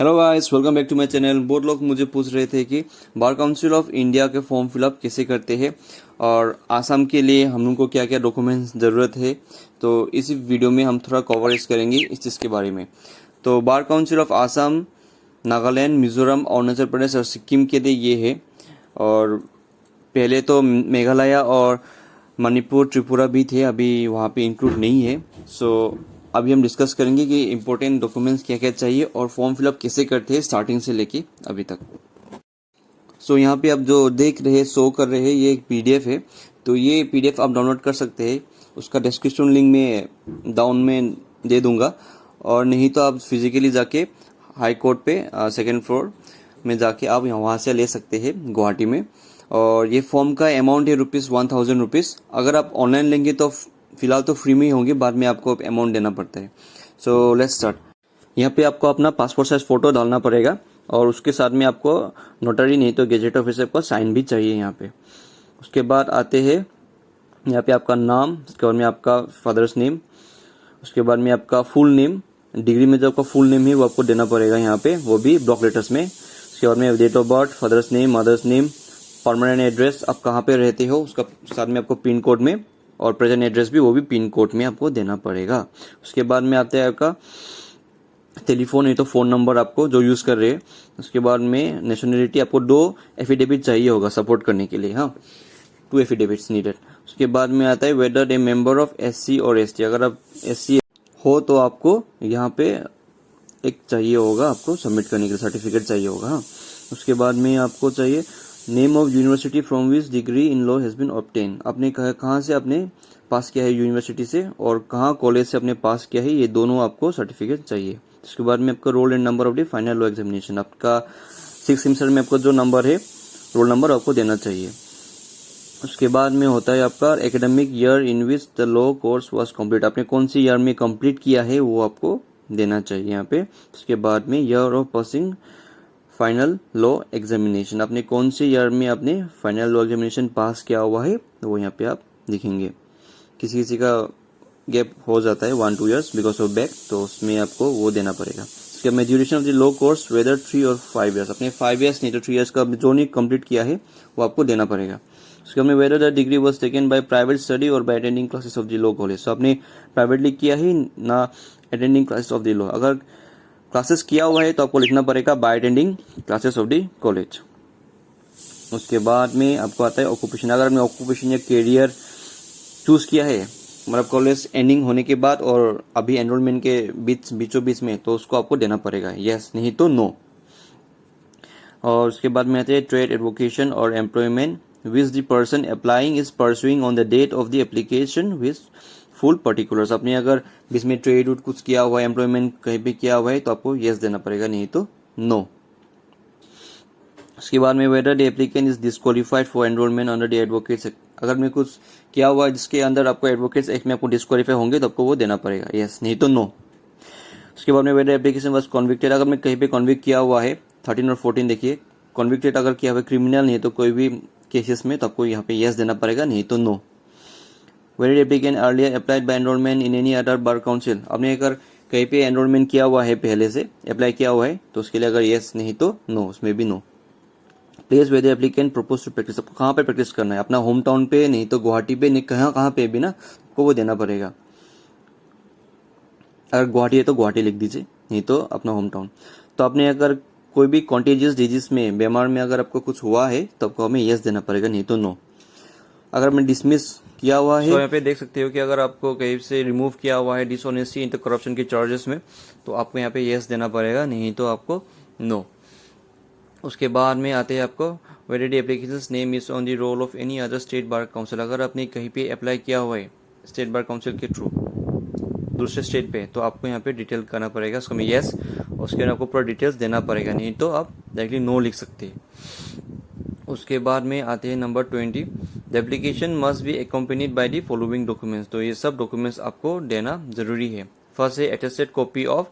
Hello guys, welcome back to my channel. बहुत लोग मुझे पूछ रहे थे कि बार काउंसिल ऑफ इंडिया के फॉर्म फिलअप कैसे करते हैं और आसाम के लिए हम लोग को क्या क्या डॉक्यूमेंट्स ज़रूरत है। तो इसी वीडियो में हम थोड़ा कवरेज करेंगे इस चीज़ के बारे में। तो bar council of Assam, Nagaland, Mizoram, Arunachal Pradesh और सिक्किम के लिए ये है। और पहले तो मेघालय और मणिपुर, त्रिपुरा भी थे, अभी वहाँ पे इंक्लूड नहीं है। सो अभी हम डिस्कस करेंगे कि इम्पोर्टेंट डॉक्यूमेंट्स क्या क्या चाहिए और फॉर्म फिलअप कैसे करते हैं स्टार्टिंग से लेके अभी तक। सो यहाँ पे आप जो देख रहे हैं, शो कर रहे हैं, ये एक पीडीएफ है। तो ये पीडीएफ आप डाउनलोड कर सकते हैं, उसका डिस्क्रिप्शन लिंक में डाउन में दे दूंगा। और नहीं तो आप फिजिकली जाके हाई कोर्ट पे सेकेंड फ्लोर में जाके आप वहाँ से ले सकते हैं गुवाहाटी में। और ये फॉर्म का अमाउंट है ₹1000। अगर आप ऑनलाइन लेंगे तो फिलहाल तो फ्री में ही होंगे, बाद में आपको अमाउंट देना पड़ता है। So let's start. यहाँ पे आपको अपना पासपोर्ट साइज फोटो डालना पड़ेगा और उसके साथ में आपको नोटरी नहीं तो गेजेट ऑफिसर का साइन भी चाहिए यहाँ पे। उसके बाद आते हैं यहाँ पे आपका नाम, उसके बाद में आपका फादर्स नेम, उसके बाद में आपका फुल नेम, डिग्री में जो आपका फुल नेम है वो आपको देना पड़ेगा यहाँ पे, वो भी ब्लॉक लेटर्स में। उसके बाद में date of birth, father's name, mother's name, permanent address, आप कहाँ पे रहते हो उसका साथ में आपको पिन कोड में, और प्रेजेंट एड्रेस भी वो भी पिन कोड में आपको देना पड़ेगा। उसके बाद में आता है आपका टेलीफोन है तो फ़ोन नंबर आपको जो यूज़ कर रहे हैं। उसके बाद में नेशनलिटी, आपको 2 एफिडेविट चाहिए होगा सपोर्ट करने के लिए। हाँ, 2 एफिडेविट्स नीडेड। उसके बाद में आता है whether a member of SC और एसटी। अगर आप एससी हो तो आपको यहाँ पे एक चाहिए होगा, आपको सबमिट करने के लिए सर्टिफिकेट चाहिए होगा। हाँ, उसके बाद में आपको चाहिए name of university from which degree in law has been obtain. आपने कहाँ से आपने पास किया है यूनिवर्सिटी से और कहाँ कॉलेज से आपने पास किया है, ये दोनों आपको सर्टिफिकेट चाहिए। उसके बाद में आपका role and number of the final law examination, आपका 6th सेमेस्टर में आपको जो नंबर है, रोल नंबर आपको देना चाहिए। उसके बाद में होता है आपका academic year in which the law course was complete, आपने कौन सी ईयर में कंप्लीट किया है वो आपको देना चाहिए यहाँ पे। उसके बाद में year of passing final law examination, आपने कौन से ईयर में आपने फाइनल लॉ एग्जामिनेशन पास किया हुआ है वो यहाँ पे आप लिखेंगे। किसी किसी का गैप हो जाता है 1-2 ईयर्स बिकॉज ऑफ बैक, तो उसमें आपको वो देना पड़ेगा। उसके बाद duration of the law course whether 3 और 5 ईयर्स, अपने 5 ईयर्स नहीं तो 3 ईयर्स का जो नहीं कंप्लीट किया है वो आपको देना पड़ेगा। उसके बाद whether the degree was taken by private study और by attending classes of the law college, तो आपने प्राइवेटली किया है ना attending classes of the law. अगर क्लासेस किया हुआ है तो आपको लिखना पड़ेगा by attending classes of the college. उसके बाद में आपको आता है ऑक्यूपेशन, अगर आपने ऑक्यूपेशन या कैरियर चूज किया है मतलब कॉलेज एंडिंग होने के बाद और अभी एनरोलमेंट के बीचों बीच में, तो उसको आपको देना पड़ेगा यस, नहीं तो नो। और उसके बाद में आते हैं ट्रेड, एडवोकेशन और employment which the person applying is pursuing on the date of the application with full particulars, आपने अगर बीच में ट्रेड वुड कुछ किया हुआ है, एम्प्लॉयमेंट कहीं पे किया हुआ है तो आपको यस देना पड़ेगा, नहीं तो नो। उसके बाद में whether the applicant is disqualified for enrolment under the advocates act, अगर मैं कुछ किया हुआ है जिसके अंदर आपको एडवोकेट्स एक्ट में आपको डिस्क्वालीफाई होंगे तो आपको वो देना पड़ेगा यस, नहीं तो नो। उसके बाद में वेदर एप्लीकेशन वाज कॉन्विक्टेड, अगर मैं कहीं पे कॉन्विक्ट किया हुआ है 13 और 14 देखिए, कॉन्विक्टेड अगर किया हुआ है क्रिमिनल नहीं तो कोई भी केसेस में, तो आपको यहाँ पे यस देना पड़ेगा, नहीं तो no. Whether applicant earlier applied by enrolment in any other bar council, आपने अगर कहीं पे एनरोलमेंट किया हुआ है, पहले से अप्लाई किया हुआ है तो उसके लिए अगर यस नहीं तो नो, उसमें भी no. Place whether applicant propose to practise, आपको कहाँ पे प्रैक्टिस करना है, अपना होम टाउन पे नहीं तो गुवाहाटी पे, नहीं कहाँ पे भी ना आपको वो देना पड़ेगा। अगर गुवाहाटी है तो गुवाहाटी लिख दीजिए, नहीं तो अपना होम टाउन। तो आपने अगर कोई भी कॉन्टेजियस डिजीज में, बीमार में अगर आपको कुछ हुआ है तो आपको हमें यस देना पड़ेगा, नहीं तो नो। अगर मैं डिसमिस किया हुआ है तो यहाँ पे देख सकते हो कि अगर आपको कहीं से रिमूव किया हुआ है डिसऑनेस्टी इन करप्शन के चार्जेस में, तो आपको यहाँ पे यस देना पड़ेगा, नहीं तो आपको नो। उसके बाद में आते हैं आपको whether the applications name is on the roll of any other state bar council, अगर आपने कहीं पे अप्लाई किया हुआ है स्टेट बार काउंसिल के थ्रू दूसरे स्टेट पे, तो आपको यहाँ पे डिटेल करना पड़ेगा उसको में यस, उसके बाद आपको पूरा डिटेल्स देना पड़ेगा, नहीं तो आप डायरेक्टली नो लिख सकते हैं। उसके बाद में आते हैं नंबर 20, the application must be accompanied by the following documents, तो ये सब डॉक्यूमेंट्स आपको देना जरूरी है। फर्स्ट है attested copy of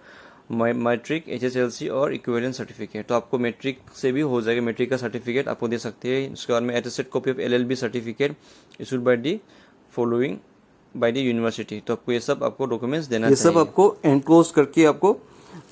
matric, HSLC और इक्विवेलेंट सर्टिफिकेट, तो आपको मैट्रिक से भी हो जाएगा, मैट्रिक का सर्टिफिकेट आपको दे सकते हैं। उसके बाद में attested copy of LLB certificate issued by the following bye the university, तो आपको ये सब आपको डॉक्यूमेंट्स देना चाहिए। ये सब आपको एनक्लोज करके आपको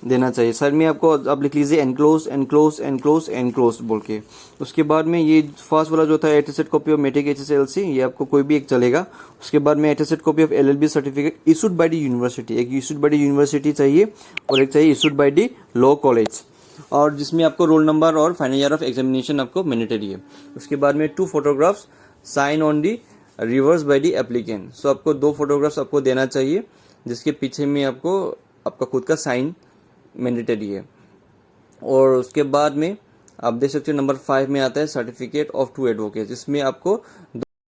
देना चाहिए। साइड में आपको आप लिख लीजिए एनक्लोज एनक्लोज एनक्लोज एनक्लोज बोल के। उसके बाद में ये फर्स्ट वाला जो था attested copy of matric HSLC, ये आपको कोई भी एक चलेगा। उसके बाद में attested copy of LLB certificate issued by the university, एक इशूड बाय द यूनिवर्सिटी चाहिए और एक चाहिए issued by the law college, और जिसमें आपको रोल नंबर और फाइनल ईयर ऑफ एग्जामिनेशन आपको मैंडेटरी है। उसके बाद में 2 photographs sign on the reverse by the applicant. So आपको 2 फोटोग्राफ्स आपको देना चाहिए जिसके पीछे में आपको आपका खुद का साइन मैंडेटरी है। और उसके बाद में आप देख सकते हो नंबर 5 में आता है सर्टिफिकेट ऑफ 2 एडवोकेट, जिसमें आपको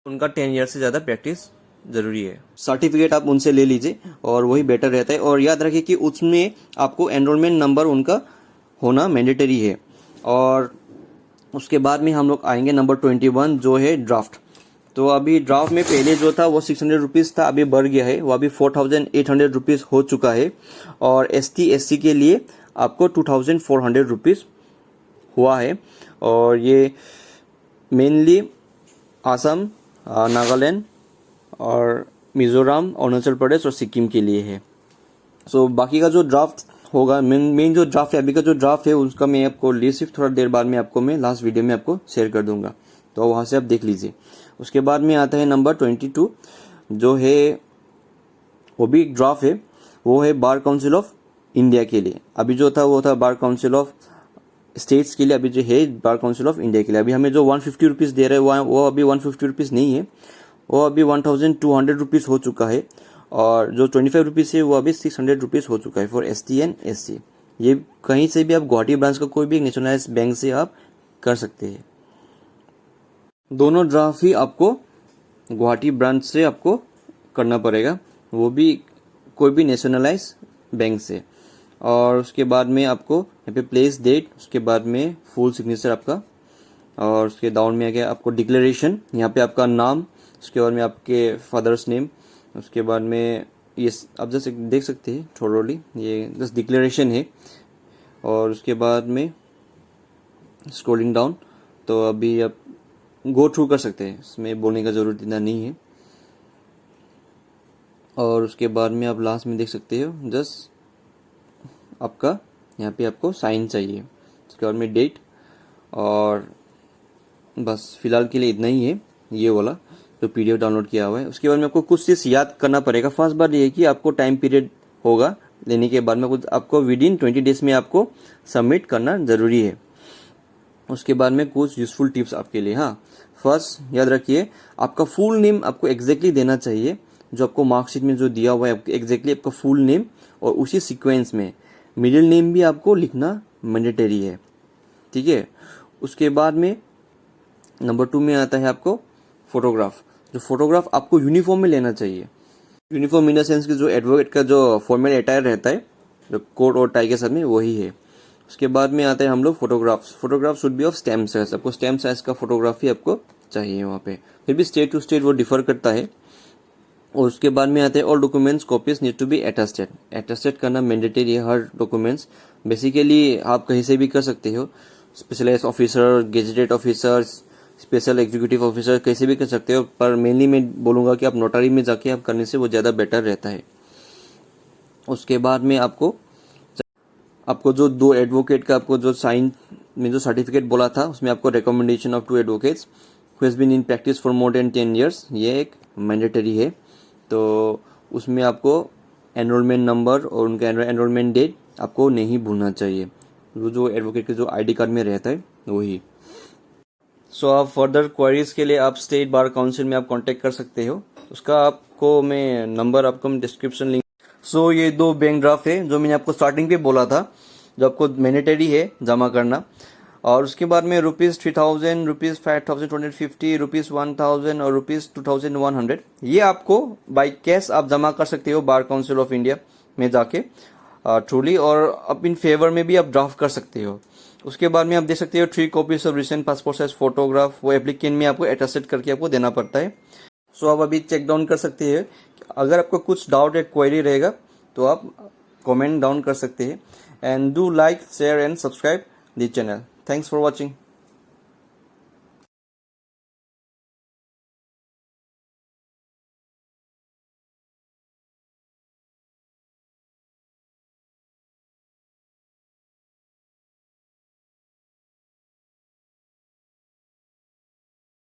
उनका 10 ईयर से ज्यादा प्रैक्टिस जरूरी है। सर्टिफिकेट आप उनसे ले लीजिए और वही बेटर रहता है। और याद रखिए कि उसमें आपको एनरोलमेंट नंबर उनका होना मैंडेटरी है। और उसके बाद में हम लोग आएंगे नंबर 21 जो है ड्राफ्ट। तो अभी ड्राफ्ट में पहले जो था वो 600 रुपीज़ था, अभी बढ़ गया है, वो अभी 4800 रुपीज़ हो चुका है। और ST SC के लिए आपको 2400 रुपीज़ हुआ है। और ये मेनली आसाम, नागालैंड और मिजोरम, अरुणाचल प्रदेश और सिक्किम के लिए है। सो बाकी का जो ड्राफ्ट होगा, मेन जो ड्राफ्ट है, अभी का जो ड्राफ्ट है उसका मैं आपको लिस्ट सिर्फ थोड़ा देर बाद में आपको मैं लास्ट वीडियो में आपको शेयर कर दूंगा, तो वहां से आप देख लीजिए। उसके बाद में आता है नंबर 22 जो है वो भी एक ड्राफ्ट है, वो है बार काउंसिल ऑफ इंडिया के लिए। अभी जो था वो था बार काउंसिल ऑफ स्टेट्स के लिए, अभी जो है बार काउंसिल ऑफ इंडिया के लिए। अभी हमें जो 150 रुपीज़ दे रहे हैं वो अभी 150 रुपीज़ नहीं है, वो अभी 1200 रुपीज़ हो चुका है। और जो 25 रुपीज़ है वो अभी 600 रुपीज़ हो चुका है फॉर ST एंड SC। ये कहीं से भी आप गुवाहाटी ब्रांच का कोई भी नेशनलाइज बैंक से आप कर सकते हैं। दोनों ड्राफ्ट ही आपको गुवाहाटी ब्रांच से आपको करना पड़ेगा, वो भी कोई भी नेशनलाइज बैंक से। और उसके बाद में आपको यहाँ पे प्लेस डेट, उसके बाद में फुल सिग्नेचर आपका, और उसके डाउन में आ गया आपको डिक्लेरेशन, यहाँ पे आपका नाम, उसके बाद में आपके फादर्स नेम, उसके बाद में ये आप जैसे देख सकते हैं थोरोली ये जस्ट डिक्लेरेशन है। और उसके बाद में स्क्रॉलिंग डाउन, तो अभी आप गो थ्रू कर सकते हैं, इसमें बोलने का जरूरत इतना नहीं है। और उसके बाद में आप लास्ट में देख सकते हो जस्ट आपका यहाँ पे आपको साइन चाहिए, उसके बाद में डेट, और बस फिलहाल के लिए इतना ही है ये वाला जो PDF डाउनलोड किया हुआ है। उसके बाद में आपको कुछ चीज़ याद करना पड़ेगा। फर्स्ट बात ये है कि आपको टाइम पीरियड होगा लेने के बाद में कुछ आपको विदिन 20 डेज में आपको सबमिट करना जरूरी है। उसके बाद में कुछ यूजफुल टिप्स आपके लिए। हाँ, फर्स्ट याद रखिए आपका फुल नेम आपको एग्जैक्टली देना चाहिए, जो आपको मार्कशीट में जो दिया हुआ है एग्जैक्टली आपका फुल नेम, और उसी सीक्वेंस में मिडिल नेम भी आपको लिखना मैंडेटरी है, ठीक है। उसके बाद में नंबर 2 में आता है आपको फोटोग्राफ। जो फोटोग्राफ आपको यूनिफॉर्म में लेना चाहिए। यूनिफॉर्म इन द सेंस कि जो एडवोकेट का जो फॉर्मल अटायर रहता है, जो कोट और टाई के साथ में, वही है। उसके बाद में आते हैं हम लोग photograph should be of stamp size. आपको स्टैम्प साइज का फोटोग्राफी आपको चाहिए वहाँ पे, फिर भी स्टेट टू स्टेट वो डिफर करता है। और उसके बाद में आते हैं all documents copies need to be attested करना मैंडेटरी है। हर डॉक्यूमेंट्स बेसिकली आप कहीं से भी कर सकते हो, specialise officer, gazetted officer, special executive officer, कैसे भी कर सकते हो, पर मेनली मैं बोलूँगा कि आप नोटरी में जाके आप करने से वो ज़्यादा बेटर रहता है। उसके बाद में आपको जो 2 एडवोकेट का आपको जो साइन में जो सर्टिफिकेट बोला था, उसमें आपको recommendation of 2 advocates who has been in practice for more than 10 years, ये एक मैंडेटरी है। तो उसमें आपको एनरोलमेंट नंबर और उनका एनरोलमेंट डेट आपको नहीं भूलना चाहिए, जो एडवोकेट के जो ID कार्ड में रहता है वही। सो आप फर्दर क्वेरीज के लिए आप स्टेट बार काउंसिल में आप कांटेक्ट कर सकते हो, उसका आपको मैं नंबर आपको डिस्क्रिप्शन लिंक। सो ये 2 बैंक ड्राफ्ट है जो मैंने आपको स्टार्टिंग पे बोला था, जो आपको मैंडेटरी है जमा करना। और उसके बाद में ₹3000, ₹5250, ₹1000 और ₹2100, ये आपको बाई कैश आप जमा कर सकते हो बार काउंसिल ऑफ इंडिया में जाके ट्रूली, और अब इन फेवर में भी आप ड्राफ्ट कर सकते हो। उसके बाद में आप देख सकते हो 3 copies of recent passport size photograph, वो एप्लीकेंट में आपको अटेस्टेड करके आपको देना पड़ता है। सो आप अभी चेक डाउन कर सकते हैं। अगर आपको कुछ डाउट या क्वेरी रहेगा तो आप कमेंट डाउन कर सकते हैं। And do like, share and subscribe the channel. Thanks for watching.